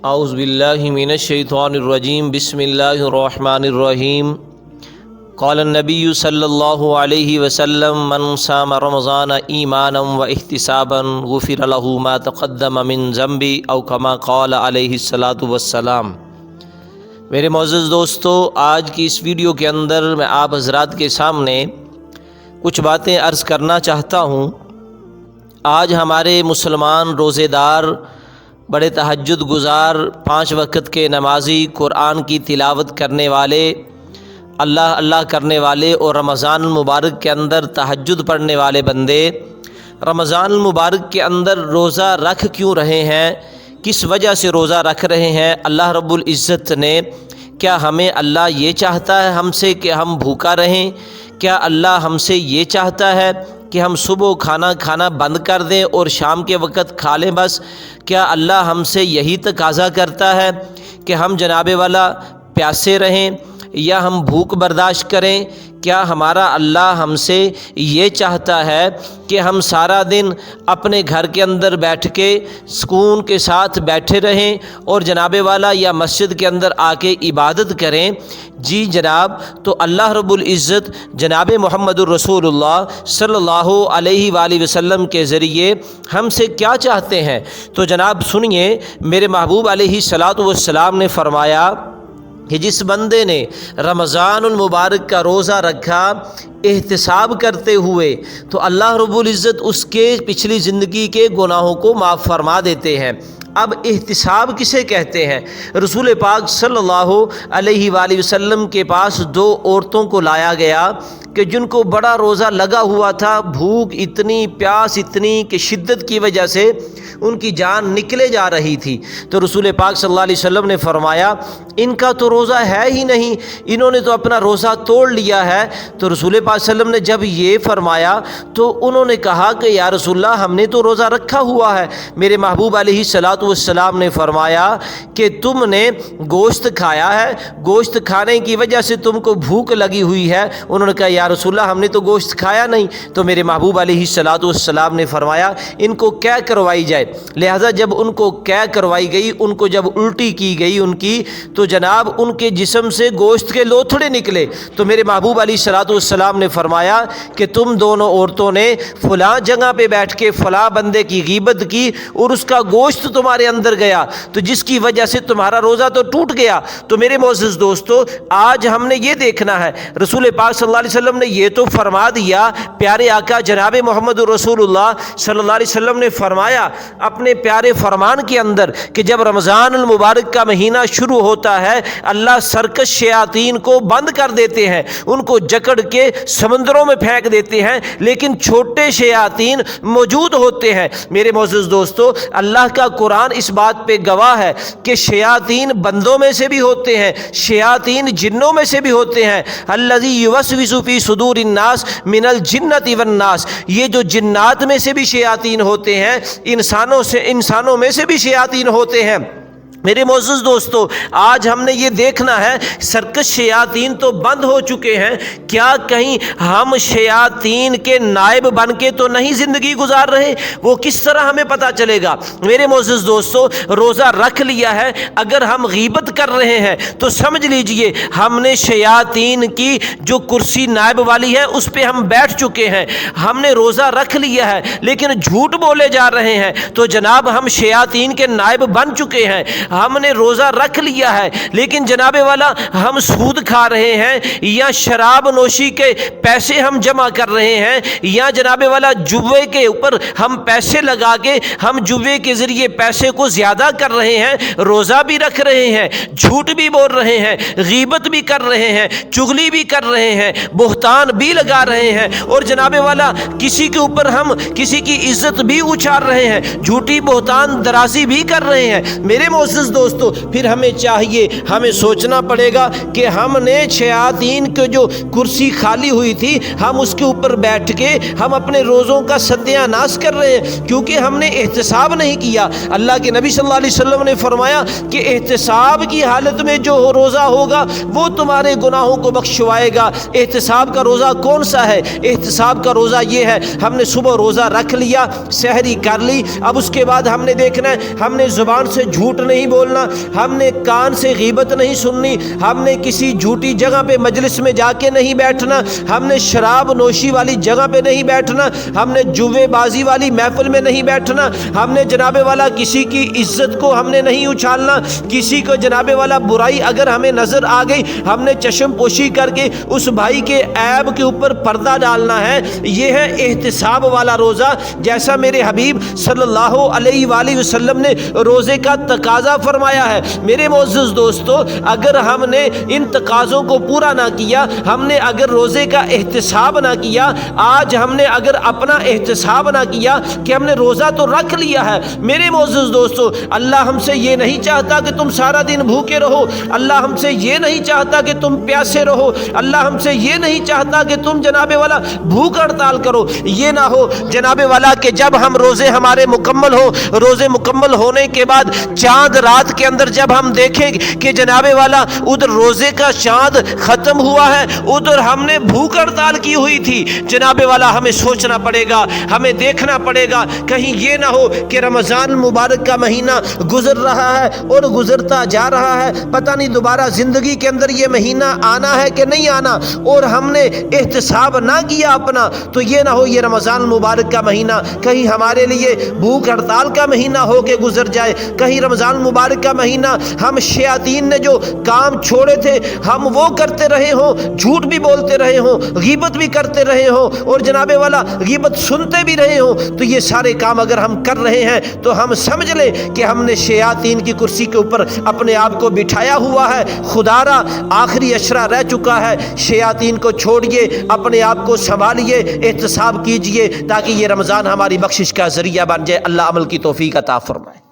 اعوذ باللہ من الشیطان الرجیم بسم اللہ الرحمن الرحیم قال النبی صلی اللہ علیہ وسلم من صام رمضان ایمانا و احتسابا غفر له ما تقدم من ذنبی او کما قال علیہ الصلاۃ والسلام۔ میرے معزز دوستو، آج کی اس ویڈیو کے اندر میں آپ حضرات کے سامنے کچھ باتیں عرض کرنا چاہتا ہوں۔ آج ہمارے مسلمان روزے دار، بڑے تہجد گزار، 5 وقت کے نمازی، قرآن کی تلاوت کرنے والے، اللہ اللہ کرنے والے اور رمضان المبارک کے اندر تہجد پڑھنے والے بندے رمضان المبارک کے اندر روزہ رکھ کیوں رہے ہیں؟ کس وجہ سے روزہ رکھ رہے ہیں؟ اللہ رب العزت نے کیا ہمیں اللہ یہ چاہتا ہے ہم سے کہ ہم بھوکا رہیں؟ کیا اللہ ہم سے یہ چاہتا ہے کہ ہم صبح کھانا بند کر دیں اور شام کے وقت کھا لیں بس؟ کیا اللہ ہم سے یہی تقاضا کرتا ہے کہ ہم جناب والا پیاسے رہیں یا ہم بھوک برداشت کریں؟ کیا ہمارا اللہ ہم سے یہ چاہتا ہے کہ ہم سارا دن اپنے گھر کے اندر بیٹھ کے سکون کے ساتھ بیٹھے رہیں اور جناب والا یا مسجد کے اندر آ کے عبادت کریں؟ جی جناب، تو اللہ رب العزت جناب محمد الرسول اللہ صلی اللہ علیہ وآلہ وسلم کے ذریعے ہم سے کیا چاہتے ہیں؟ تو جناب سنیے، میرے محبوب علیہ الصلاۃ والسلام نے فرمایا کہ جس بندے نے رمضان المبارک کا روزہ رکھا احتساب کرتے ہوئے تو اللہ رب العزت اس کے پچھلی زندگی کے گناہوں کو معاف فرما دیتے ہیں۔ اب احتساب کسے کہتے ہیں؟ رسول پاک صلی اللہ علیہ وآلہ وسلم کے پاس 2 عورتوں کو لایا گیا کہ جن کو بڑا روزہ لگا ہوا تھا، بھوک اتنی، پیاس اتنی کہ شدت کی وجہ سے ان کی جان نکلے جا رہی تھی۔ تو رسول پاک صلی اللہ علیہ وسلم نے فرمایا ان کا تو روزہ ہے ہی نہیں، انہوں نے تو اپنا روزہ توڑ لیا ہے۔ تو رسول پاک صلی اللہ علیہ وسلم نے جب یہ فرمایا تو انہوں نے کہا کہ یا رسول اللہ ہم نے تو روزہ رکھا ہوا ہے۔ میرے محبوب علیہ الصلاۃ والسلام نے فرمایا کہ تم نے گوشت کھایا ہے، گوشت کھانے کی وجہ سے تم کو بھوک لگی ہوئی ہے۔ انہوں نے کہا یا رسول اللہ ہم نے تو گوشت کھایا نہیں۔ تو میرے محبوب علیہ الصلاۃ والسلام نے فرمایا ان کو قے کروائی جائے۔ لہذا جب ان کو قے کروائی گئی، ان کو جب الٹی کی گئی ان کی، تو جناب ان کے جسم سے گوشت کے لوتھڑے نکلے۔ تو میرے محبوب علیہ الصلاۃ والسلام نے فرمایا کہ تم دونوں عورتوں نے فلاں جگہ پہ بیٹھ کے فلاں بندے کی غیبت کی اور اس کا گوشت تمہارے اندر گیا، تو جس کی وجہ سے تمہارا روزہ تو ٹوٹ گیا۔ تو میرے معزز دوستو، آج ہم نے یہ دیکھنا ہے، رسول پاک صلی اللہ علیہ وسلم نے یہ تو فرما دیا، پیارے آقا جناب محمد رسول اللہ صلی اللہ علیہ وسلم نے فرمایا اپنے پیارے فرمان کے اندر کہ جب رمضان المبارک کا مہینہ شروع ہوتا ہے اللہ سرکش شیاطین کو بند کر دیتے ہیں، ان کو جکڑ کے سمندروں میں پھینک دیتے ہیں، لیکن چھوٹے شیاطین موجود ہوتے ہیں۔ میرے معزز دوستو، اللہ کا قرآن اس بات پہ گواہ ہے کہ شیاطین بندوں میں سے بھی ہوتے ہیں، شیاطین جنوں میں سے بھی ہوتے ہیں۔ الذی یوسوس فی صدور الناس من الجنۃ والناس، یہ جو جنات میں سے بھی شیاطین ہوتے ہیں، انسانوں میں سے بھی شیاطین ہوتے ہیں۔ میرے معزز دوستو، آج ہم نے یہ دیکھنا ہے سرکش شیاطین تو بند ہو چکے ہیں، کیا کہیں ہم شیاطین کے نائب بن کے تو نہیں زندگی گزار رہے؟ وہ کس طرح ہمیں پتہ چلے گا؟ میرے معزز دوستو، روزہ رکھ لیا ہے، اگر ہم غیبت کر رہے ہیں تو سمجھ لیجئے ہم نے شیاطین کی جو کرسی نائب والی ہے اس پہ ہم بیٹھ چکے ہیں۔ ہم نے روزہ رکھ لیا ہے لیکن جھوٹ بولے جا رہے ہیں تو جناب ہم شیاطین کے نائب بن چکے ہیں۔ ہم نے روزہ رکھ لیا ہے لیکن جناب والا ہم سود کھا رہے ہیں یا شراب نوشی کے پیسے ہم جمع کر رہے ہیں یا جناب والا جوے کے اوپر ہم پیسے لگا کے ہم جوے کے ذریعے پیسے کو زیادہ کر رہے ہیں، روزہ بھی رکھ رہے ہیں، جھوٹ بھی بول رہے ہیں، غیبت بھی کر رہے ہیں، چغلی بھی کر رہے ہیں، بہتان بھی لگا رہے ہیں اور جناب والا کسی کے اوپر ہم کسی کی عزت بھی اچھال رہے ہیں، جھوٹی بہتان درازی بھی کر رہے ہیں۔ میرے معزز دوستو، پھر ہمیں چاہیے، ہمیں سوچنا پڑے گا کہ ہم نے شیاطین کی جو کرسی خالی ہوئی تھی ہم اس کے اوپر بیٹھ کے ہم اپنے روزوں کا ستیہ ناش کر رہے ہیں کیونکہ ہم نے احتساب نہیں کیا۔ اللہ کے نبی صلی اللہ علیہ وسلم نے فرمایا کہ احتساب کی حالت میں جو روزہ ہوگا وہ تمہارے گناہوں کو بخشوائے گا۔ احتساب کا روزہ کون سا ہے؟ احتساب کا روزہ یہ ہے ہم نے صبح روزہ رکھ لیا، سحری کر لی، اب اس کے بعد ہم نے دیکھنا ہے ہم نے زبان سے جھوٹ نہیں نہیں بولنا، ہم نے کان سے غیبت نہیں سننی، ہم نے کسی جھوٹی جگہ پہ مجلس میں جا کے نہیں بیٹھنا، ہم نے شراب نوشی والی جگہ پہ نہیں بیٹھنا، ہم نے جوے بازی والی محفل میں نہیں بیٹھنا، ہم نے جناب والا کسی کی عزت کو ہم نے نہیں اچھالنا، کسی کو جناب والا برائی اگر ہمیں نظر آ گئی ہم نے چشم پوشی کر کے اس بھائی کے عیب کے اوپر پردہ ڈالنا ہے۔ یہ ہے احتساب والا روزہ، جیسا میرے حبیب صلی اللہ علیہ وآلہ وسلم نے روزے کا تقاضا فرمایا ہے۔ میرے معزز دوستو، اگر ہم نے ان تقاضوں کو پورا نہ کیا، ہم نے اگر روزے کا احتساب نہ کیا، آج ہم نے اگر اپنا احتساب نہ کیا کہ ہم نے روزہ تو رکھ لیا ہے، میرے معزز دوستو اللہ ہم سے یہ نہیں چاہتا کہ تم سارا دن بھوکے رہو، اللہ ہم سے یہ نہیں چاہتا کہ تم پیاسے رہو، اللہ ہم سے یہ نہیں چاہتا کہ تم جناب والا بھوک ہڑتال کرو۔ یہ نہ ہو جناب والا کہ جب ہم روزے ہمارے مکمل ہو، روزے مکمل ہونے کے بعد چاند رات کے اندر جب ہم دیکھیں کہ جناب والا ادھر روزے کا چاند ختم ہوا ہے، ادھر ہم نے بھوک ہڑتال کی ہوئی تھی، جناب والا ہمیں سوچنا پڑے گا، ہمیں دیکھنا پڑے گا، کہیں یہ نہ ہو کہ رمضان مبارک کا مہینہ گزر رہا ہے اور گزرتا جا رہا ہے، پتہ نہیں دوبارہ زندگی کے اندر یہ مہینہ آنا ہے کہ نہیں آنا، اور ہم نے احتساب نہ کیا اپنا، تو یہ نہ ہو یہ رمضان مبارک کا مہینہ کہیں ہمارے لیے بھوک ہڑتال کا مہینہ ہو کے گزر جائے، کہیں رمضان مبارک کا مہینہ ہم شیاطین نے جو کام چھوڑے تھے ہم وہ کرتے رہے ہوں، جھوٹ بھی بولتے رہے ہوں، غیبت بھی کرتے رہے ہوں، اور جناب والا غیبت سنتے بھی رہے ہوں، تو یہ سارے کام اگر ہم کر رہے ہیں تو ہم سمجھ لیں کہ ہم نے شیاطین کی کرسی کے اوپر اپنے آپ کو بٹھایا ہوا ہے۔ خدا را آخری اشرہ رہ چکا ہے، شیاطین کو چھوڑیے، اپنے آپ کو سنبھالیے، احتساب کیجئے تاکہ یہ رمضان ہماری بخشش کا ذریعہ بن جائے۔ اللہ عمل کی توفیق عطا فرمائے۔